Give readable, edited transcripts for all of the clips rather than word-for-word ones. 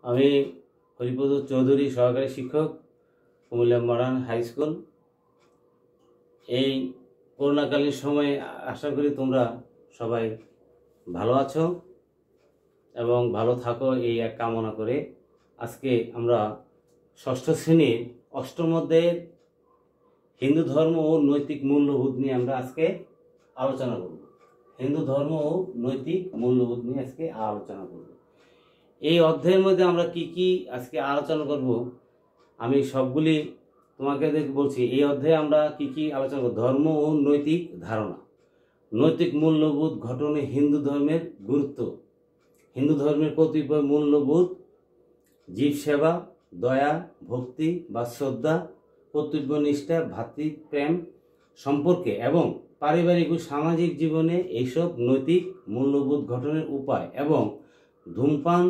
আমি হরিপদ চৌধুরী সহকারী শিক্ষক, কুমিল্লা মডার্ন হাই স্কুল। এই করোনাকালীন সময়ে আশা করি তোমরা সবাই ভালো আছো এবং ভালো থাকো, এই এক কামনা করে আজকে আমরা ষষ্ঠ শ্রেণীর অষ্টম অধ্যায়ের হিন্দু ধর্ম ও নৈতিক মূল্যবোধ নিয়ে আমরা আজকে আলোচনা করব। হিন্দু ধর্ম ও নৈতিক মূল্যবোধ নিয়ে আজকে আলোচনা করব। এই অধ্যায়ের মধ্যে আমরা কি কি আজকে আলোচনা করব, আমি সবগুলি তোমাকে বলছি। এই অধ্যায়ে আমরা কি কি আলোচনা করব: ধর্ম ও নৈতিক ধারণা, নৈতিক মূল্যবোধ গঠনে হিন্দু ধর্মের গুরুত্ব, হিন্দু ধর্মের কতিপয় মূল্যবোধ, জীব সেবা, দয়া, ভক্তি বা শ্রদ্ধা, কর্তব্যনিষ্ঠা, ভ্রাতৃপ্রেম সম্পর্কে এবং পারিবারিক ও সামাজিক জীবনে এইসব নৈতিক মূল্যবোধ গঠনের উপায়, এবং ধূমপান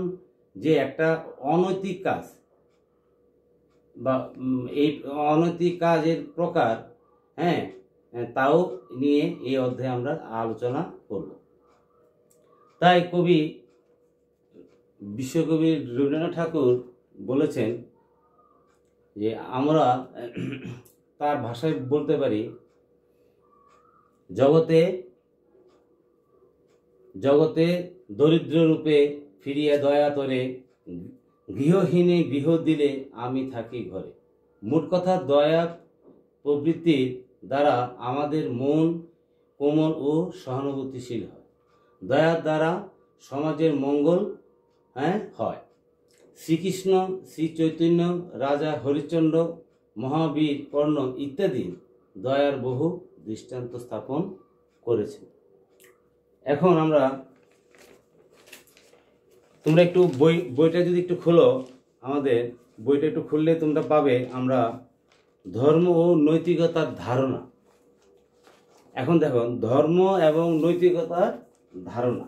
যে একটা অনৈতিক কাজ বা এই অনৈতিক কাজের প্রকার, তাও নিয়ে এই অধ্যায়ে আমরা আলোচনা করব। তাই বিশ্বকবি রবীন্দ্রনাথ ঠাকুর বলেছেন যে আমরা তার ভাষায় বলতে পারি, জগতে জগতে দরিদ্র রূপে ফিরিয়া দয়া তরে, গৃহহীনে গৃহ দিলে আমি থাকি ঘরে। মোট কথা, দয়া প্রবৃত্তির দ্বারা আমাদের মন কোমল ও সহানুভূতিশীল হয়। দয়ার দ্বারা সমাজের মঙ্গল হয়। শ্রীকৃষ্ণ, শ্রী চৈতন্য, রাজা হরিশ্চন্দ্র, মহাবীর কর্ণ ইত্যাদি দয়ার বহু দৃষ্টান্ত স্থাপন করেছেন। এখন আমরা, তোমরা একটু বইটা যদি একটু খোলো, আমাদের বইটা একটু খুললে তোমরা পাবে আমরা ধর্ম ও নৈতিকতার ধারণা। এখন দেখো, ধর্ম এবং নৈতিকতার ধারণা।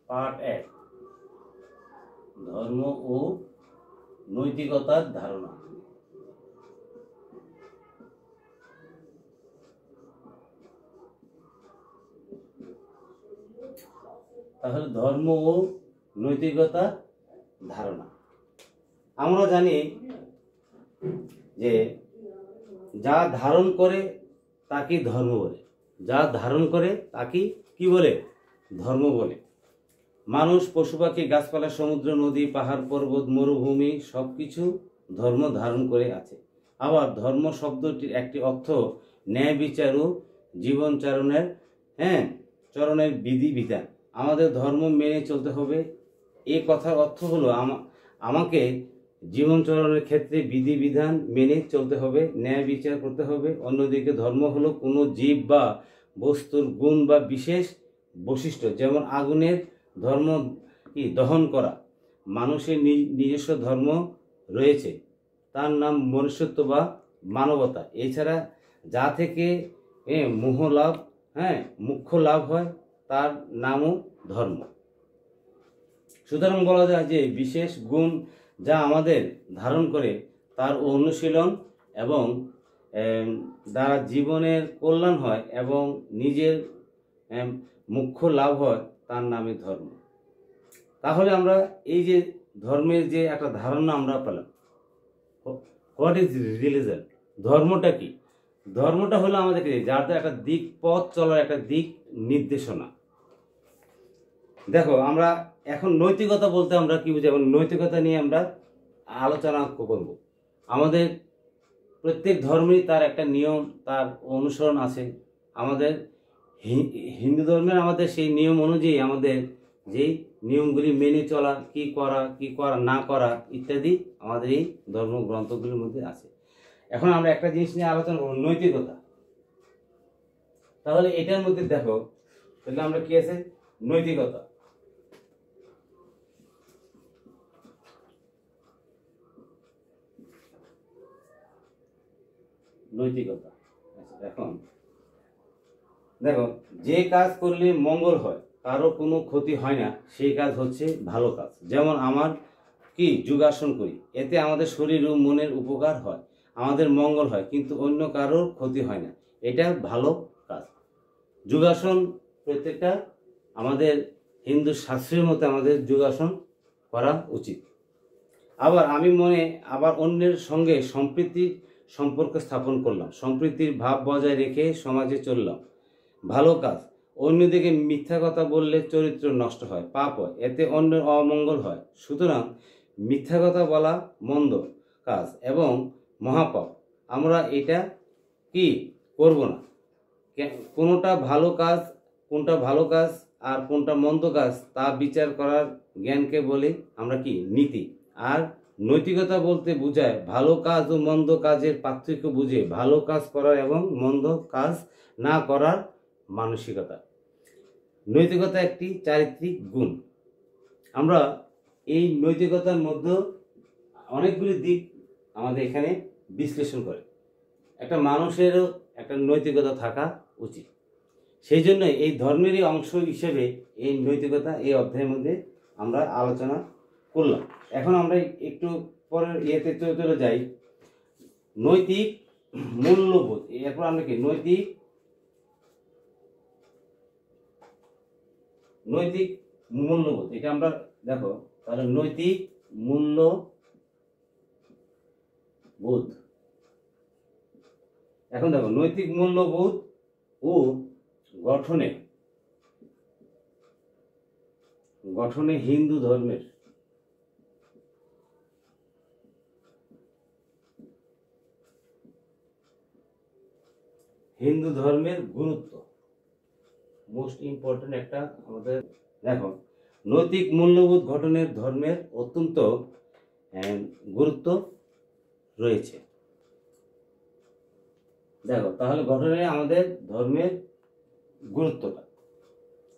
পার্ট 1, ধর্ম ও নৈতিকতার ধারণা। তাহলে ধর্ম ও নৈতিকতার ধারণা, আমরা জানি যে যা ধারণ করে তাকে ধর্ম বলে, যা ধারণ করে তাকে কি বলে? ধর্ম বলে। মানুষ, পশু পাখি, গাছপালা, সমুদ্র, নদী, পাহাড়, পর্বত, মরুভূমি সবকিছু ধর্ম ধারণ করে আছে। আবার ধর্ম শব্দটির একটি অর্থ ন্যায় বিচার ও জীবনচারণের চরণের বিধিবিধান। আমাদের ধর্ম মেনে চলতে হবে, এই কথার অর্থ হলো আমাকে জীবনচরণের ক্ষেত্রে বিধিবিধান মেনে চলতে হবে, ন্যায় বিচার করতে হবে। অন্যদিকে ধর্ম হলো কোনো জীব বা বস্তুর গুণ বা বিশেষ বৈশিষ্ট্য, যেমন আগুনের ধর্ম কি দহন করা। মানুষের নিজস্ব ধর্ম রয়েছে, তার নাম মনুষ্যত্ব বা মানবতা। এছাড়া যা থেকে মোহ লাভ, মুখ্য লাভ হয়, তার নামও ধর্ম। সুতরাং বলা যায় যে বিশেষ গুণ যা আমাদের ধারণ করে তার অনুশীলন এবং দ্বারা জীবনের কল্যাণ হয় এবং নিজের মুখ্য লাভ হয়, তার নামে ধর্ম। তাহলে আমরা এই যে ধর্মের যে একটা ধারণা আমরা পেলাম, হোয়াট ইজ রিলিজন? ধর্মটা কি? ধর্মটা হলো আমাদেরকে যার একটা দিক, পথ চলার একটা দিক নির্দেশনা। দেখো, আমরা এখন নৈতিকতা বলতে আমরা কি বুঝি? এবং নৈতিকতা নিয়ে আমরা আলোচনা করব। আমাদের প্রত্যেক ধর্মেই তার একটা নিয়ম, তার অনুসরণ আছে। আমাদের হিন্দু ধর্মের আমাদের সেই নিয়ম অনুযায়ী আমাদের যেই নিয়মগুলি মেনে চলা, কি করা না করা ইত্যাদি আমাদের এই ধর্মগ্রন্থগুলির মধ্যে আছে। এখন আমরা একটা জিনিস নিয়ে আলোচনা করব, নৈতিকতা। তাহলে এটার মধ্যে দেখো, তাহলে আমরা কি আছে? নৈতিকতা। নৈতিকতা। এখন দেখো, যে কাজ করলে মঙ্গল হয়, কারো কোনো ক্ষতি হয় না, সেই কাজ হচ্ছে ভালো কাজ। যেমন আমার কি যোগাসন করি, এতে আমাদের শরীর ও মনের উপকার হয়। আমাদের মঙ্গল হয়, কিন্তু অন্য কারোর ক্ষতি হয় না। এটা ভালো কাজ। যোগাসন প্রত্যেকটা আমাদের হিন্দু শাস্ত্রের মতে আমাদের যোগাসন করা উচিত। আবার আবার অন্যের সঙ্গে সম্প্রীতির সম্পর্ক স্থাপন করলাম, সম্প্রীতির ভাব বজায় রেখে সমাজে চললাম, ভালো কাজ। অন্যদিকে মিথ্যা কথা বললে চরিত্র নষ্ট হয়, পাপ হয়, এতে অন্যের অমঙ্গল হয়। সুতরাং মিথ্যা কথা বলা মন্দ কাজ এবং মহাপাপ। আমরা এটা কি করব না। কোনটা ভালো কাজ আর কোনটা মন্দ কাজ তা বিচার করার জ্ঞানকে বলে আমরা কি নীতি। আর নৈতিকতা বলতে বোঝায় ভালো কাজ ও মন্দ কাজের পার্থক্য বুঝে ভালো কাজ করার এবং মন্দ কাজ না করার মানসিকতা। নৈতিকতা একটি চারিত্রিক গুণ। আমরা এই নৈতিকতার মধ্যে অনেকগুলি দিক আমাদের এখানে বিশ্লেষণ করে। একটা মানুষেরও একটা নৈতিকতা থাকা উচিত। সেই জন্য এই ধর্মেরই অংশ হিসেবে এই নৈতিকতা এই অধ্যায়ের মধ্যে আমরা আলোচনা করলাম। এখন আমরা একটু পরের ইয়েতে চলে যাই, নৈতিক মূল্যবোধ। এরপর আমরা কি নৈতিক মূল্যবোধ, এটা আমরা দেখো তাহলে নৈতিক মূল্যবোধ। এখন দেখো নৈতিক মূল্যবোধ ও গঠনে হিন্দু ধর্মের গুরুত্ব মোস্ট ইম্পর্টেন্ট একটা আমাদের। দেখো নৈতিক মূল্যবোধ গঠনের ধর্মের অত্যন্ত গুরুত্ব রয়েছে। দেখো তাহলে গঠনে আমাদের ধর্মের গুরুত্বটা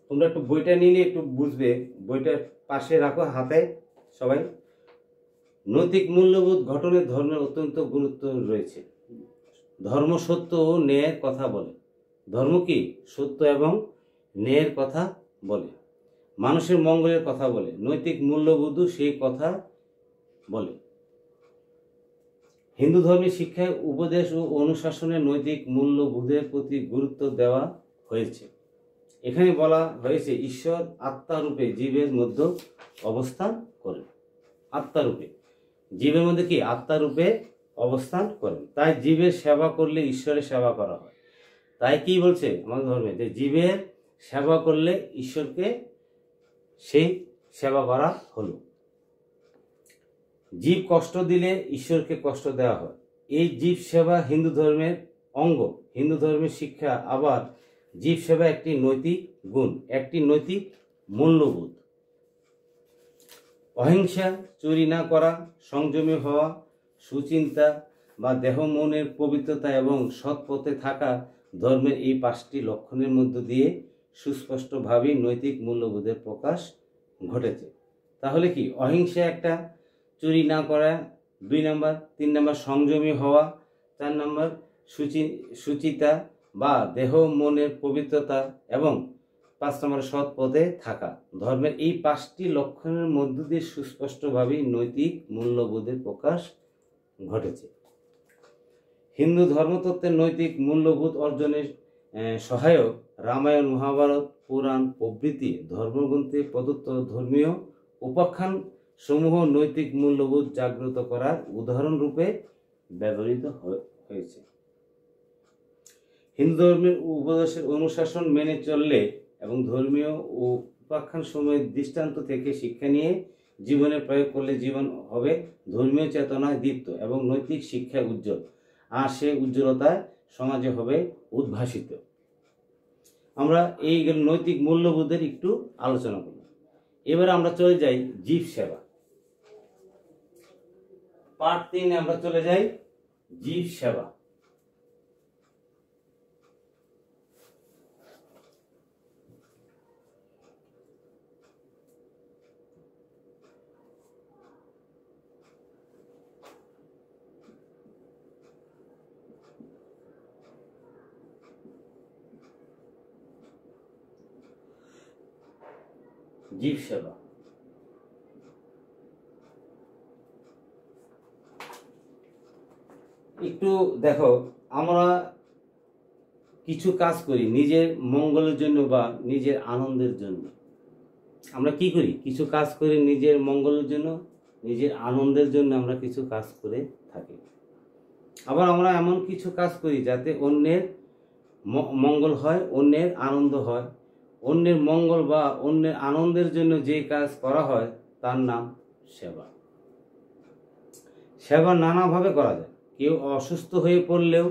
তোমরা একটু বইটা নিলে একটু বুঝবে। বইটার পাশে রাখো হাতে সবাই। নৈতিক মূল্যবোধ গঠনের ধর্মের অত্যন্ত গুরুত্ব রয়েছে। ধর্ম সত্য ও ন্যায়ের কথা বলে। ধর্ম কি? সত্য এবং ন্যায়ের কথা বলে, মানুষের মঙ্গলের কথা বলে। নৈতিক মূল্যবোধ সেই কথা বলে। হিন্দু ধর্মের শিক্ষায় উপদেশ ও অনুশাসনে নৈতিক মূল্যবোধের প্রতি গুরুত্ব দেওয়া হয়েছে। এখানে বলা হয়েছে ঈশ্বর আত্মারূপে জীবের মধ্যে অবস্থান করেন। আত্মারূপে জীবের মধ্যে কি? আত্মারূপে অবস্থান করেন। তাই জীবের সেবা করলে ঈশ্বরের সেবা করা হয়। তাই কি বলছে আমাদের ধর্মে, যে জীবের সেবা করলে ঈশ্বরকে সেই সেবা করা হলো। জীব কষ্ট দিলে ঈশ্বরকে কষ্ট দেওয়া হয়। এই জীব সেবা হিন্দু ধর্মের অঙ্গ। হিন্দু ধর্মের শিক্ষা আবার জীব সেবা একটি নৈতিক গুণ, একটি নৈতিক মূল্যবোধ। অহিংসা, চুরি না করা, সংযমী হওয়া, সুচিন্তা বা দেহ মনের পবিত্রতা এবং সৎ পথে থাকা ধর্মের এই 5টি লক্ষণের মধ্য দিয়ে সুস্পষ্টভাবে নৈতিক মূল্যবোধের প্রকাশ ঘটেছে। তাহলে কি? অহিংসা একটা, চুরি না করা 2 নম্বর, 3 নম্বর সংযমী হওয়া, 4 নম্বর সুচিতা বা দেহ মনের পবিত্রতা এবং 5 নম্বর সৎ পথে থাকা। ধর্মের এই 5টি লক্ষণের মধ্য দিয়ে সুস্পষ্টভাবে নৈতিক মূল্যবোধের প্রকাশ ঘটেছে। হিন্দু ধর্মতত্ত্বের নৈতিক মূল্যবোধ অর্জনের সহায়ক রামায়ণ, মহাভারত, পুরাণ প্রভৃতি ধর্মগ্রন্থে প্রদত্ত ধর্মীয় উপাখ্যান সমূহ নৈতিক মূল্যবোধ জাগ্রত করার উদাহরণ রূপে ব্যবহৃত হয়েছে। হিন্দু ধর্মের উপদেশের অনুশাসন মেনে চললে এবং ধর্মীয় ও উপাখ্যান সমূহের দৃষ্টান্ত থেকে শিক্ষা নিয়ে জীবনে প্রয়োগ করলে জীবন হবে ধর্মীয় চেতনায় দীপ্ত এবং নৈতিক শিক্ষায় উজ্জ্বল। আর সে উজ্জ্বলতায় সমাজে হবে উদ্ভাসিত। আমরা এই নৈতিক মূল্যবোধের একটু আলোচনা করব। এবার আমরা চলে যাই জীব সেবা। পার্ট 3 আমরা চলে যাই জীব সেবা। জীব সেবা। একটু দেখো, আমরা কিছু কাজ করি নিজের মঙ্গলের জন্য বা নিজের আনন্দের জন্য। আমরা কি করি? কিছু কাজ করি নিজের মঙ্গলের জন্য, নিজের আনন্দের জন্য আমরা কিছু কাজ করে থাকি। আবার আমরা এমন কিছু কাজ করি যাতে অন্যের মঙ্গল হয়, অন্যের আনন্দ হয়। অন্যের মঙ্গল বা অন্যের আনন্দের জন্য যে কাজ করা হয় তার নাম সেবা। সেবা নানাভাবে করা যায়। কেউ অসুস্থ হয়ে পড়লেও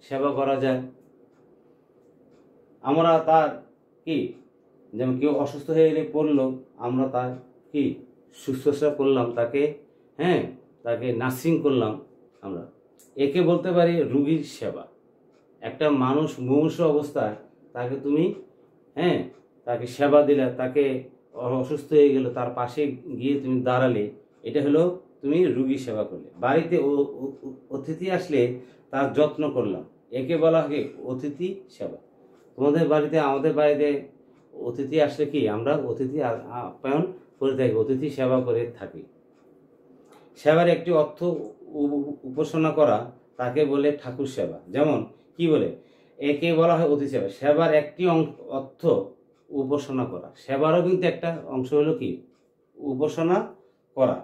সেবা করা যায়। আমরা তার কি, যেমন কেউ অসুস্থ হয়ে এলে পড়লো, আমরা তার কি শুশ্রূষা করলাম, তাকে তাকে নার্সিং করলাম। আমরা একে বলতে পারি রোগীর সেবা। একটা মানুষ মুমূর্ষু অবস্থায় তাকে তুমি তাকে সেবা দিলে, তাকে অসুস্থ হয়ে গেল তার পাশে গিয়ে তুমি দাঁড়ালে, এটা হলো তুমি রোগী সেবা করলে। বাড়িতে অতিথি আসলে তার যত্ন করলাম, একে বলা হয় অতিথি সেবা। তোমাদের বাড়িতে, আমাদের বাড়িতে অতিথি আসলে কি আমরা অতিথি আপ্যায়ন করে থাকি, অতিথি সেবা করে থাকি। সেবার একটি অর্থ উপাসনা করা, তাকে বলে ঠাকুর সেবা। যেমন কি বলে, একে বলা হয় অতিথি সেবা। সেবার একটি অর্থ উপাসনা করা। সেবারও কিন্তু একটা অংশ হলো কি উপাসনা করা,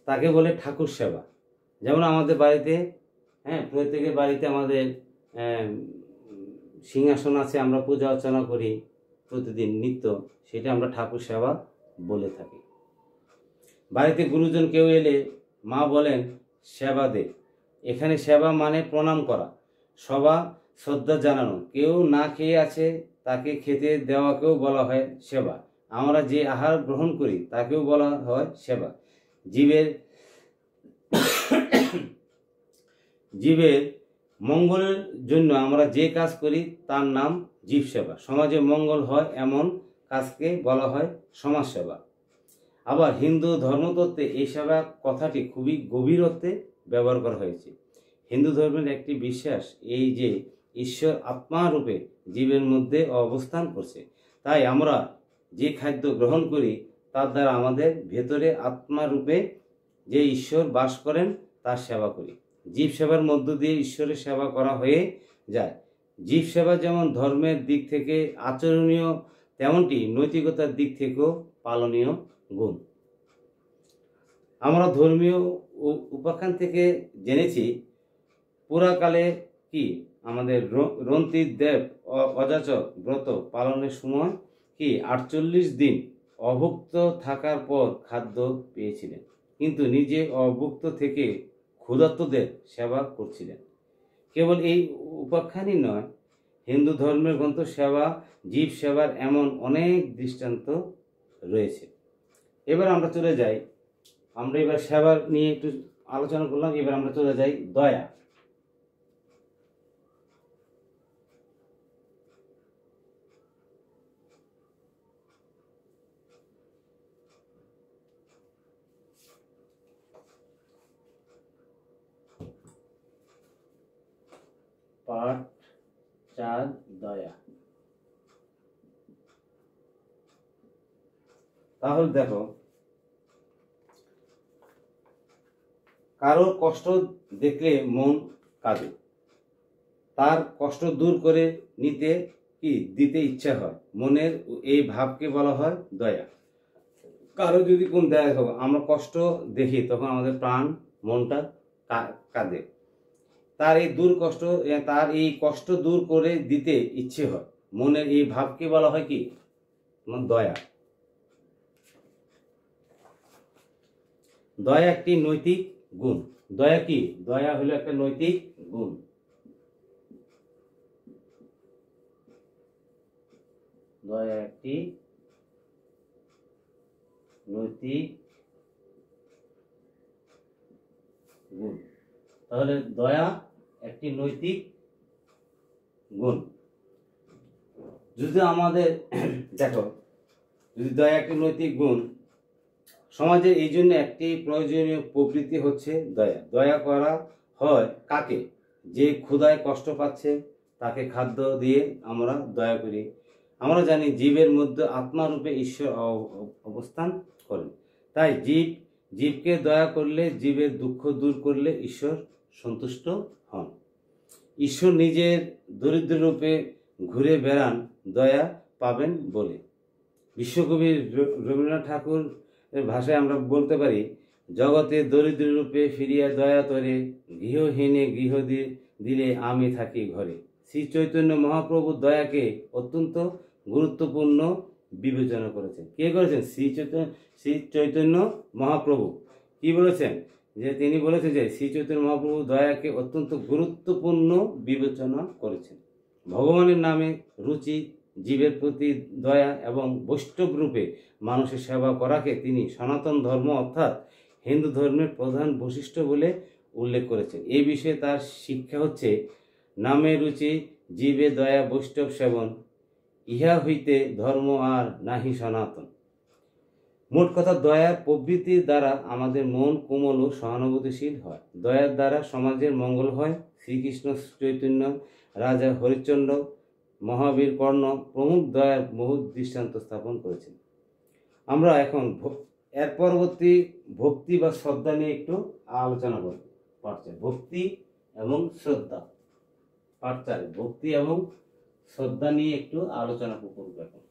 তাকে বলে ঠাকুর সেবা। যেমন আমাদের বাড়িতে প্রত্যেকের বাড়িতে আমাদের সিংহাসন আছে, আমরা পূজা অর্চনা করি প্রতিদিন নিত্য, সেটা আমরা ঠাকুর সেবা বলে থাকি। বাড়িতে গুরুজন কেউ এলে মা বলেন সেবা দে। এখানে সেবা মানে প্রণাম করা, সবা শ্রদ্ধা জানানো। কেউ না খেয়ে আছে, তাকে খেতে দেওয়াকেও বলা হয় সেবা। আমরা যে আহার গ্রহণ করি তাকেও বলা হয় সেবা। জীবের মঙ্গলের জন্য আমরা যে কাজ করি তার নাম জীব সেবা। সমাজে মঙ্গল হয় এমন কাজকে বলা হয় সমাজ সেবা। আবার হিন্দু ধর্মতত্ত্বে এই সেবা কথাটি খুবই গভীর অর্থে ব্যবহার করা হয়েছে। হিন্দু ধর্মের একটি বিশ্বাস এই যে ঈশ্বর আত্মা রূপে জীবের মধ্যে অবস্থান করছে। তাই আমরা যে খাদ্য গ্রহণ করি তার দ্বারা আমাদের ভেতরে আত্মা রূপে যে ঈশ্বর বাস করেন তার সেবা করি। জীব সেবার মধ্য দিয়ে ঈশ্বরের সেবা করা হয়ে যায়। জীব সেবা যেমন ধর্মের দিক থেকে আচরণীয়, তেমনটি নৈতিকতার দিক থেকেও পালনীয় গুণ। আমরা ধর্মীয় উপাখ্যান থেকে জেনেছি, পুরাকালে কি আমাদের রন্তির দেব অযাচক ব্রত পালনের সময় কি 48 দিন অভুক্ত থাকার পর খাদ্য পেয়েছিলেন, কিন্তু নিজে অভুক্ত থেকে ক্ষুধার্তদের সেবা করছিলেন। কেবল এই উপাখ্যানই নয়, হিন্দু ধর্মের গ্রন্থ সেবা, জীব সেবার এমন অনেক দৃষ্টান্ত রয়েছে। এবার আমরা চলে যাই, আমরা এবার সেবার নিয়ে একটু আলোচনা করলাম, এবার আমরা চলে যাই দয়া। পাঠ 4 দয়া। তাহলে দেখো, কারো কষ্ট দেখলে মন কাঁদে, তার কষ্ট দূর করে দিতে ইচ্ছা হয়, মনের এই ভাবকে বলা হয় দয়া। কারো যদি কোন দেখো আমরা কষ্ট দেখি, তখন আমাদের প্রাণ মনটা কাঁদে, তার এই কষ্ট দূর করে দিতে ইচ্ছে হয়, মনের এই ভাবকে বলা হয় কি দয়া। দয়া একটি নৈতিক গুণ। দয়া কি? দয়া হলো একটা নৈতিক গুণ। দয়া একটি নৈতিক গুণ। তাহলে দয়া একটি নৈতিক গুণ। যদি আমাদের দেখো, যদি দয়া একটি নৈতিক গুণ, সমাজের এই জন্য একটি প্রয়োজনীয় প্রবৃত্তি হচ্ছে দয়া। দয়া করা হয় কাকে? যে ক্ষুধায় কষ্ট পাচ্ছে তাকে খাদ্য দিয়ে আমরা দয়া করি। আমরা জানি জীবের মধ্যে আত্মারূপে ঈশ্বর অবস্থান করেন, তাই জীবকে দয়া করলে, জীবের দুঃখ দূর করলে ঈশ্বর সন্তুষ্ট হন। ঈশ্বর নিজের দরিদ্র রূপে ঘুরে বেড়ান দয়া পাবেন বলে। বিশ্বকবি রবীন্দ্রনাথ ঠাকুরের ভাষায় আমরা বলতে পারি, জগতে দরিদ্র রূপে ফিরিয়া দয়া তরে, গৃহহীনে গৃহ দিলে আমি থাকি ঘরে। শ্রী চৈতন্য মহাপ্রভু দয়াকে অত্যন্ত গুরুত্বপূর্ণ বিবেচনা করেছেন। কে করেছেন? শ্রী চৈতন্য মহাপ্রভু কি বলেছেন? যে তিনি বলেছেন যে শ্রী চৈতন্য মহাপ্রভু দয়াকে অত্যন্ত গুরুত্বপূর্ণ বিবেচনা করেছেন। ভগবানের নামে রুচি, জীবের প্রতি দয়া এবং বৈষ্ণব রূপে মানুষের সেবা করাকে তিনি সনাতন ধর্ম অর্থাৎ হিন্দু ধর্মের প্রধান বৈশিষ্ট্য বলে উল্লেখ করেছেন। এই বিষয়ে তার শিক্ষা হচ্ছে, নামে রুচি, জীবে দয়া, বৈষ্ণব সেবন, ইহা হইতে ধর্ম আর নাহি সনাতন। মোট কথা, দয়ার প্রবৃত্তির দ্বারা আমাদের মন কোমল ও সহানুভূতিশীল হয়। দয়ার দ্বারা সমাজের মঙ্গল হয়। শ্রীকৃষ্ণ চৈতন্য, রাজা হরিশ্চন্দ্র, মহাবীর কর্ণ প্রমুখ দয়ার বহু দৃষ্টান্ত স্থাপন করেছেন। আমরা এখন এর পরবর্তী ভক্তি বা শ্রদ্ধা নিয়ে একটু আলোচনা করব। পাঠচার ভক্তি এবং শ্রদ্ধা, পাঠচার ভক্তি এবং শ্রদ্ধা নিয়ে একটু আলোচনা করব এখন।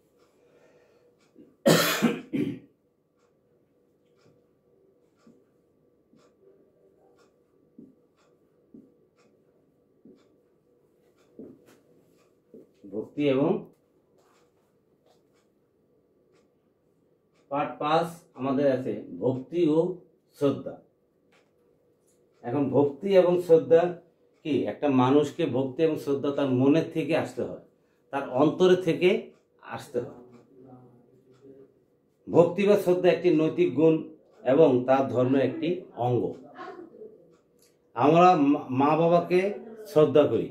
ভক্তি এবং পাঠ 5 আমাদের আছে ভক্তি ও শ্রদ্ধা। এখন ভক্তি এবং শ্রদ্ধা কি? একটা মানুষকে ভক্তি এবং শ্রদ্ধা তার মনের থেকে আসতে হয়, তার অন্তরে থেকে আসতে হয়। ভক্তি বা শ্রদ্ধা একটি নৈতিক গুণ এবং তার ধর্মের একটি অঙ্গ। আমরা মা বাবাকে শ্রদ্ধা করি।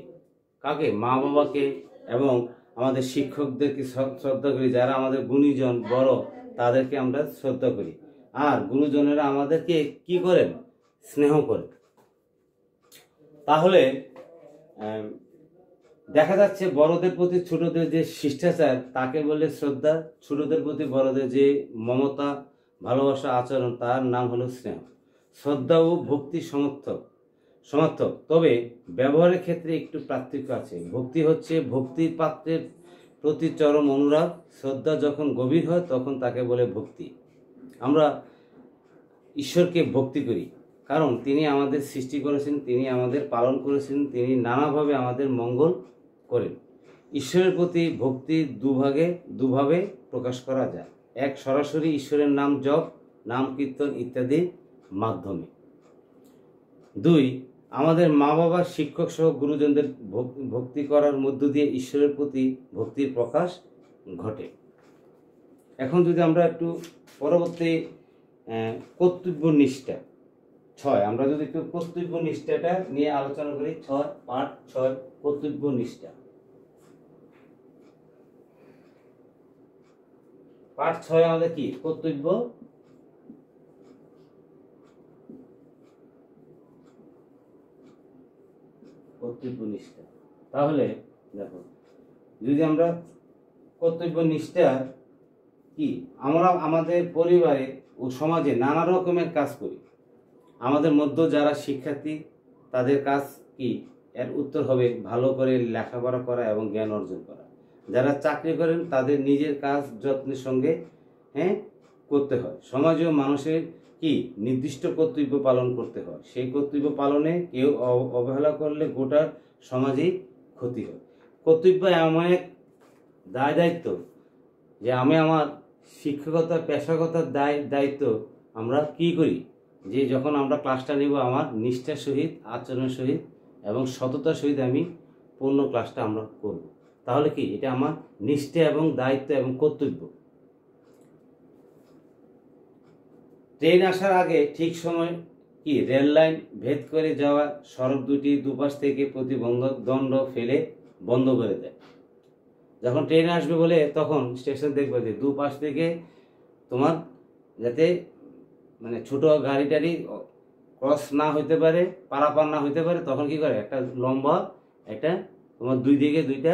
কাকে? মা বাবাকে এবং আমাদের শিক্ষকদেরকে শ্রদ্ধা করি। যারা আমাদের গুণীজন বড়, তাদেরকে আমরা শ্রদ্ধা করি। আর গুরুজনেরা আমাদেরকে কি করেন? স্নেহ করেন। তাহলে দেখা যাচ্ছে বড়দের প্রতি ছোটদের যে শিষ্টাচার, তাকে বলে শ্রদ্ধা। ছোটদের প্রতি বড়দের যে মমতা, ভালোবাসা, আচরণ, তার নাম হলো স্নেহ। শ্রদ্ধা ও ভক্তি সমর্থক, তবে ব্যবহারের ক্ষেত্রে একটু পার্থক্য আছে। ভক্তি হচ্ছে ভক্তির পাত্রের প্রতি চরম অনুরাগ। শ্রদ্ধা যখন গভীর হয় তখন তাকে বলে ভক্তি। আমরা ঈশ্বরকে ভক্তি করি কারণ তিনি আমাদের সৃষ্টি করেছেন, তিনি আমাদের পালন করেছেন, তিনি নানাভাবে আমাদের মঙ্গল করেন। ঈশ্বরের প্রতি ভক্তি দুভাবে প্রকাশ করা যায়। এক, সরাসরি ঈশ্বরের নাম জপ, নাম কীর্তন ইত্যাদির মাধ্যমে। 2, আমাদের মা বাবা, শিক্ষক সহ গুরুজনদের ভক্তি করার মধ্য দিয়ে ঈশ্বরের প্রতি ভক্তির প্রকাশ ঘটে। এখন যদি আমরা একটু পরবর্তী কর্তব্য নিষ্ঠা 6, আমরা যদি একটু কর্তব্য নিষ্ঠাটা নিয়ে আলোচনা করি। পাঠ 6 কর্তব্য নিষ্ঠা। পাঠ 6 আমাদের কি? কর্তব্য নিষ্ঠা। তাহলে দেখো, যদি আমরা কর্তব্য নিষ্ঠা কি, আমরা আমাদের পরিবারে ও সমাজে নানা রকমের কাজ করি। আমাদের মধ্যে যারা শিক্ষার্থী, তাদের কাজ কি? এর উত্তর হবে ভালো করে লেখাপড়া করা এবং জ্ঞান অর্জন করা। যারা চাকরি করেন, তাদের নিজের কাজ যত্নের সঙ্গে করতে হয়। সমাজে মানুষের কি নির্দিষ্ট কর্তব্য পালন করতে হয়। সেই কর্তব্য পালনে কেউ অবহেলা করলে গোটা সমাজেই ক্ষতি হয়। কর্তব্য এমন এক দায়িত্ব যে আমি আমার শিক্ষকতা পেশাগত দায়িত্ব আমরা কি করি, যে যখন আমরা ক্লাসটা নেব আমার নিষ্ঠার সহিত, আচরণের সহিত এবং সততার সহিত আমি পূর্ণ ক্লাসটা আমরা করব। তাহলে কি এটা আমার নিষ্ঠা এবং দায়িত্ব এবং কর্তব্য। ট্রেন আসার আগে ঠিক সময় কি রেল লাইন ভেদ করে যাওয়া সড়ক দুটি দুপাশ থেকে প্রতিবন্ধক দণ্ড ফেলে বন্ধ করে দেয়। যখন ট্রেন আসবে বলে তখন স্টেশন দেখবে যে দুপাশ থেকে তোমার যাতে মানে ছোট গাড়ি টাড়ি ক্রস না হইতে পারে, পারাপার না হইতে পারে, তখন কি করে একটা লম্বা একটা তোমার দুই দিকে দুইটা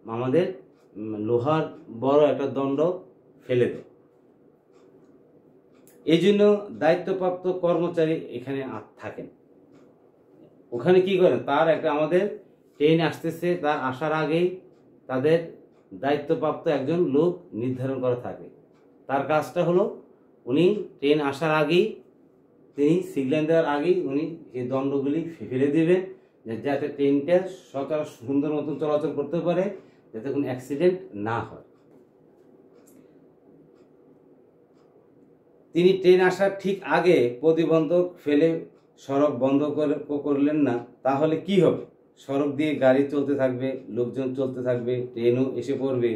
আমাদের লোহার বড় একটা দণ্ড ফেলে দেয়। এই জন্য দায়িত্বপ্রাপ্ত কর্মচারী এখানে থাকেন। ওখানে কি করে, তার একটা আমাদের ট্রেন আসতেছে, তার আসার আগেই তাদের দায়িত্বপ্রাপ্ত একজন লোক নির্ধারণ করা থাকে। তার কাজটা হলো উনি ট্রেন আসার আগেই, তিনি সিগন্যাল দেওয়ার আগেই উনি সেই দণ্ডগুলি ফেলে দিবেন, যাতে ট্রেনটা সচরাচর সুন্দর মতন চলাচল করতে পারে, যাতে কোনো অ্যাক্সিডেন্ট না হয়। তিনি ট্রেন আসার ঠিক আগে প্রতিবন্ধক ফেলে সড়ক বন্ধ করলেন না, তাহলে কি হবে? সড়ক দিয়ে গাড়ি চলতে থাকবে, লোকজন চলতে থাকবে, ট্রেনও এসে পড়বে।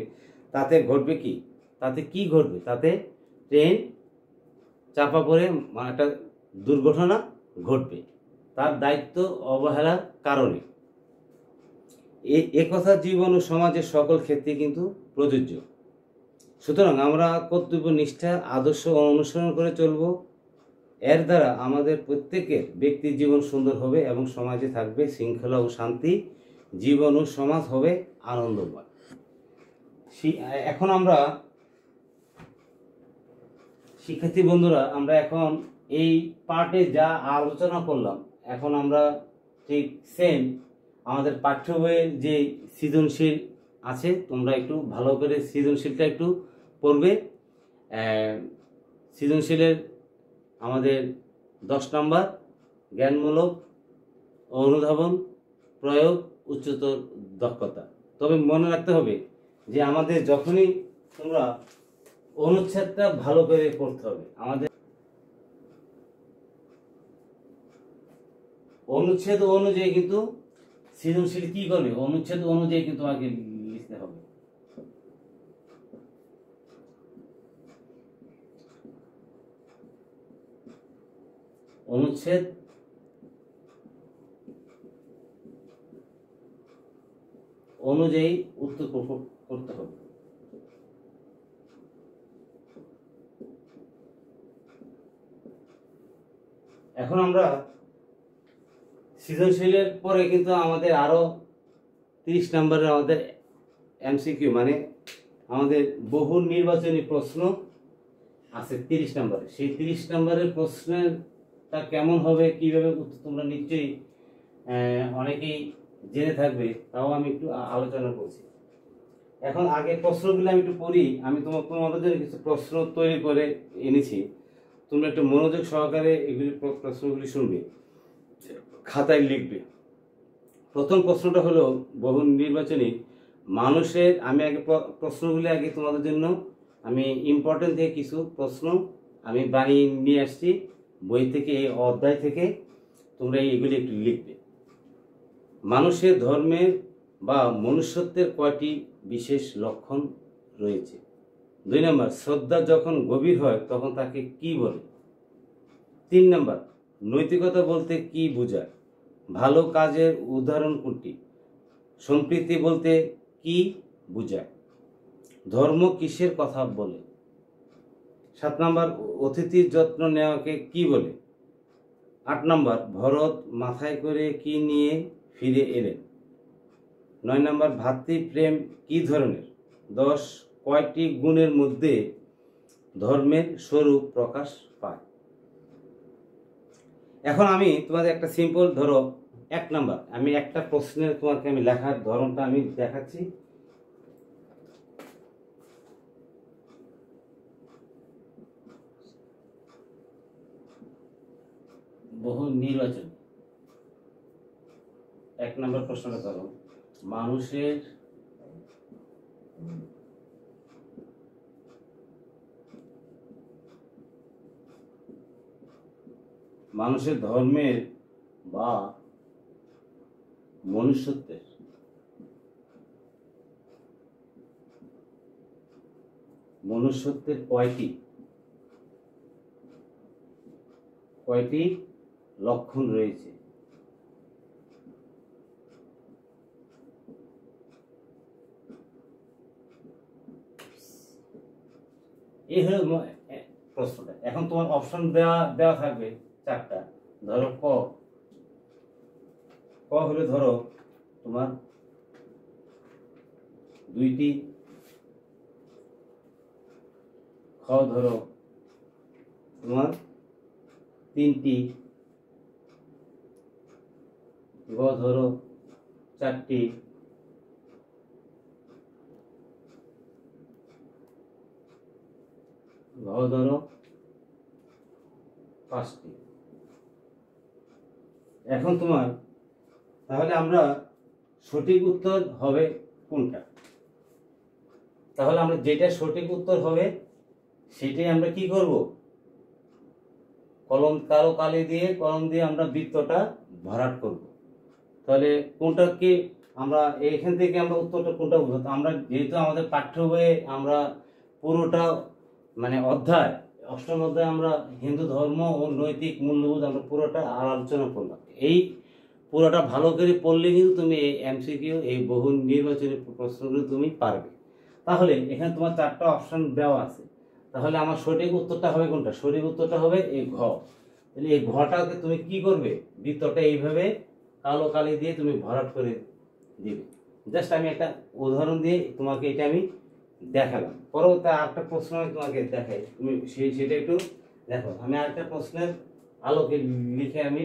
তাতে ঘটবে কি? তাতে কি ঘটবে? তাতে ট্রেন চাপা পড়ে একটা দুর্ঘটনা ঘটবে, তার দায়িত্ব অবহেলার কারণে। এ কথা জীবন ও সমাজের সকল ক্ষেত্রে কিন্তু প্রযোজ্য। সুতরাং আমরা কর্তব্য নিষ্ঠার আদর্শ অনুসরণ করে চলব। এর দ্বারা আমাদের প্রত্যেকের ব্যক্তি জীবন সুন্দর হবে এবং সমাজে থাকবে শৃঙ্খলা ও শান্তি, জীবন ও সমাজ হবে আনন্দময়। এখন আমরা শিক্ষার্থী বন্ধুরা, আমরা এখন এই পার্টে যা আলোচনা করলাম, এখন আমরা ঠিক সেম আমাদের পাঠ্য বইয়ের যে সৃজনশীল আছে, তোমরা একটু ভালো করে সৃজনশীলটা একটু পড়বে। সৃজনশীলের আমাদের 10 নম্বর জ্ঞানমূলক, অনুধাবন, প্রয়োগ, উচ্চতর দক্ষতা। তবে মনে রাখতে হবে যে আমাদের যখনই তোমরা অনুচ্ছেদটা ভালো করে পড়তে হবে। আমাদের অনুচ্ছেদ অনুযায়ী কিন্তু সৃজনশীল কি করবে, অনুচ্ছেদ অনুযায়ী কিন্তু তোমাকে লিখতে হবে। অনুচ্ছেদ অনুযায়ী উত্তর করতে হবে। এখন আমরা সৃজনশীলের পরে কিন্তু আমাদের আরো 30 নম্বরের আমাদের এমসিকিউ, মানে আমাদের বহু নির্বাচনী প্রশ্ন আছে 30 নম্বরে। সেই 30 নম্বরের প্রশ্নটা কেমন হবে, কিভাবে উত্তর, তোমরা নিশ্চয়ই অনেকেই জেনে থাকবে, তাও আমি একটু আলোচনা করছি। এখন আগে প্রশ্নগুলো আমি একটু পড়ি। আমি তোমাদের জন্য কিছু প্রশ্ন তৈরি করে এনেছি, তোমরা একটু মনোযোগ সহকারে এগুলি প্রশ্নগুলি শুনবে, খাতায় লিখবে। প্রথম প্রশ্নটা হলো বহু নির্বাচনী মানুষের, আমি আগে প্রশ্নগুলি আগে তোমাদের জন্য আমি ইম্পর্টেন্ট থেকে কিছু প্রশ্ন আমি বানিয়ে নিয়ে আসছি বই থেকে, এই অধ্যায় থেকে, তোমরা এগুলি একটু লিখবে। মানুষের ধর্মের বা মনুষ্যত্বের কয়টি বিশেষ লক্ষণ রয়েছে? 2 নম্বর, শ্রদ্ধা যখন গভীর হয় তখন তাকে কি বলে? 3 নম্বর, নৈতিকতা বলতে কি বোঝায়? ভালো কাজের উদাহরণ কোনটি? সম্প্রীতি বলতে কি বোঝায়? ধর্ম কিসের কথা বলে? 7 নম্বর, অতিথির যত্ন নেওয়াকে কি বলে? 8 নম্বর, ভরত মাথায় করে কি নিয়ে ফিরে এলেন? 9 নম্বর, ভাতৃপ্রেম কি ধরনের? 10, কয়টি গুণের মধ্যে ধর্মের স্বরূপ প্রকাশ পায়? এখন আমি তোমাদের একটা সিম্পল, ধরো 1 নম্বর, আমি একটা প্রশ্নের তোমাকে আমি লেখার ধরনটা আমি দেখাচ্ছি। বহু নির্বাচন 1 নম্বর প্রশ্নটা ধরো, মানুষের ধর্মের বা মনুষ্যত্বের কয়টি লক্ষণ রয়েছে? এই হলো প্রশ্নটা। এখন তোমার অপশন দেওয়া থাকবে 4টা। ধরো ক হলে ধরো তোমার 2টি, খ ধরো তোমার 3টি, গ ধরো 4টি, ঘ ধরো 5টি। এখন তোমার তাহলে আমরা সঠিক উত্তর হবে কোনটা? তাহলে আমরা যেটা সঠিক উত্তর হবে সেটাই আমরা কি করব, কালো কালি দিয়ে কলম দিয়ে আমরা বৃত্তটা ভরাট করব। তাহলে কোনটা কি আমরা এখান থেকে আমরা উত্তরটা কোনটা বুঝতে, আমরা যেহেতু আমাদের পাঠ্য বইয়ে আমরা পুরোটা মানে অধ্যায়, অষ্টম অধ্যায় আমরা হিন্দু ধর্ম ও নৈতিক মূল্যবোধ আমরা পুরোটা আলোচনা করলাম। এই পুরোটা ভালো করে পড়লে কিন্তু তুমি এই এমসিকিউ, এই বহু নির্বাচনী প্রশ্নগুলো তুমি পারবে। তাহলে এখানে তোমার 4টা অপশন দেওয়া আছে, তাহলে আমার সঠিক উত্তরটা হবে কোনটা? সঠিক উত্তরটা হবে এই ঘ। তাহলে এই ঘটাকে তুমি কি করবে, বৃত্তটা এইভাবে কালো কালি দিয়ে তুমি ভরাট করে দিবে। জাস্ট আমি একটা উদাহরণ দিয়ে তোমাকে এটা আমি দেখালাম। পরবর্তী আরেকটা প্রশ্ন আমি তোমাকে দেখাই, তুমি সেটা একটু দেখো। আমি আরেকটা প্রশ্নের আলোকে লিখে আমি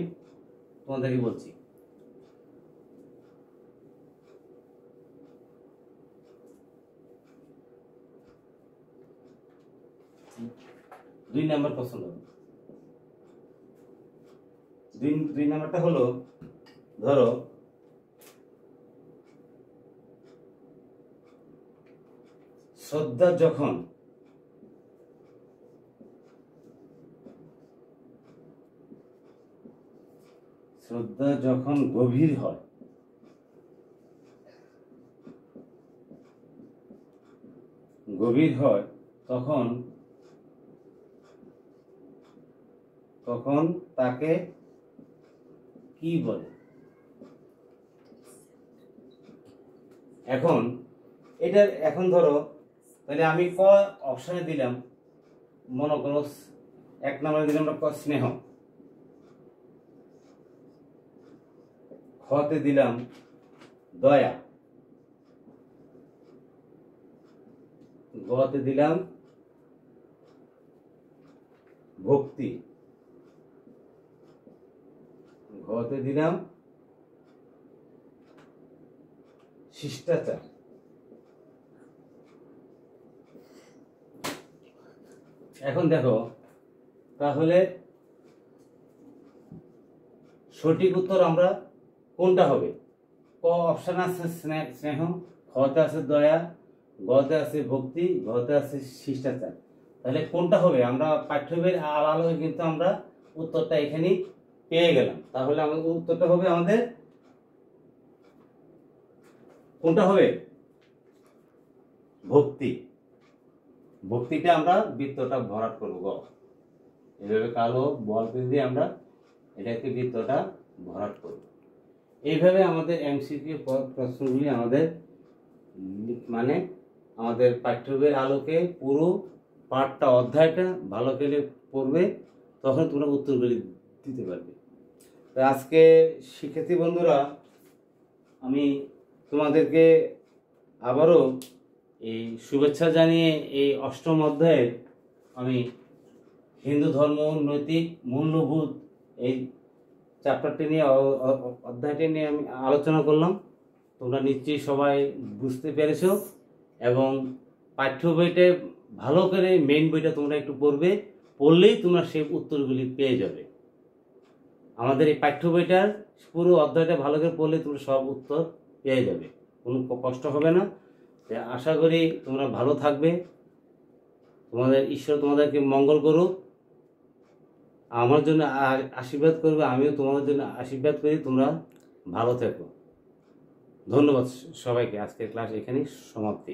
তোমাদেরকে বলছি। দুই নাম্বার প্রশ্ন, দুই নাম্বারটা হলো, ধরো শ্রদ্ধা যখন গভীর হয়, তখন তাকে কি বলে? এখন ধরো, তাহলে আমি ক অপশনে দিলাম, মনে করো 1 নম্বরে দিলাম ক স্নেহ, খতে দিলাম দয়া, গতে দিলাম ভক্তি, ঘতে দিলাম শিষ্টাচার। এখন দেখো তাহলে সঠিক উত্তর আমরা কোনটা হবে? ক অপশন আছে স্নেহ, খতে আছে দয়া, গতে আছে ভক্তি, ঘতে আছে শিষ্টাচার। তাহলে কোনটা হবে? আমরা পাঠ্য বইয়ের আলোকে কিন্তু আমরা উত্তরটা এখানেই পেয়ে গেলাম। তাহলে আমাদের উত্তরটা হবে, আমাদের কোনটা হবে? ভক্তি। ভক্তিটা আমরা বৃত্তটা ভরাট করব, এইভাবে কালো বল পেন দিয়ে আমরা এটাকে বৃত্তটা ভরাট করব। এইভাবে আমাদের এমসিকিউ প্রশ্নগুলি আমাদের মানে আমাদের পাঠ্য বইয়ের আলোকে পুরো পাঠটা, অধ্যায়টা ভালো করে পড়বে, তখন তোমরা উত্তরগুলি দিতে পারবে। তো আজকে শিক্ষার্থী বন্ধুরা, আমি তোমাদেরকে আবারও এই শুভেচ্ছা জানিয়ে এই অষ্টম অধ্যায়ে আমি হিন্দু ধর্ম নৈতিক মূল্যবোধ এই চ্যাপ্টারটি নিয়ে, অধ্যায়টি নিয়ে আমি আলোচনা করলাম। তোমরা নিশ্চয়ই সবাই বুঝতে পেরেছো, এবং পাঠ্য বইটা ভালো করে মেইন বইটা তোমরা একটু পড়বে, পড়লেই তোমরা সেই উত্তরগুলি পেয়ে যাবে। আমাদের এই পাঠ্য বইটার পুরো অধ্যায়টা ভালো করে পড়লে তোমরা সব উত্তর পেয়ে যাবে, কোনো কষ্ট হবে না। আশা করি তোমরা ভালো থাকবে, তোমাদের ঈশ্বর তোমাদেরকে মঙ্গল করুক, আমার জন্য আশীর্বাদ করবে, আমিও তোমাদের জন্য আশীর্বাদ করি। তোমরা ভালো থেকো। ধন্যবাদ সবাইকে। আজকের ক্লাস এখানেই সমাপ্তি।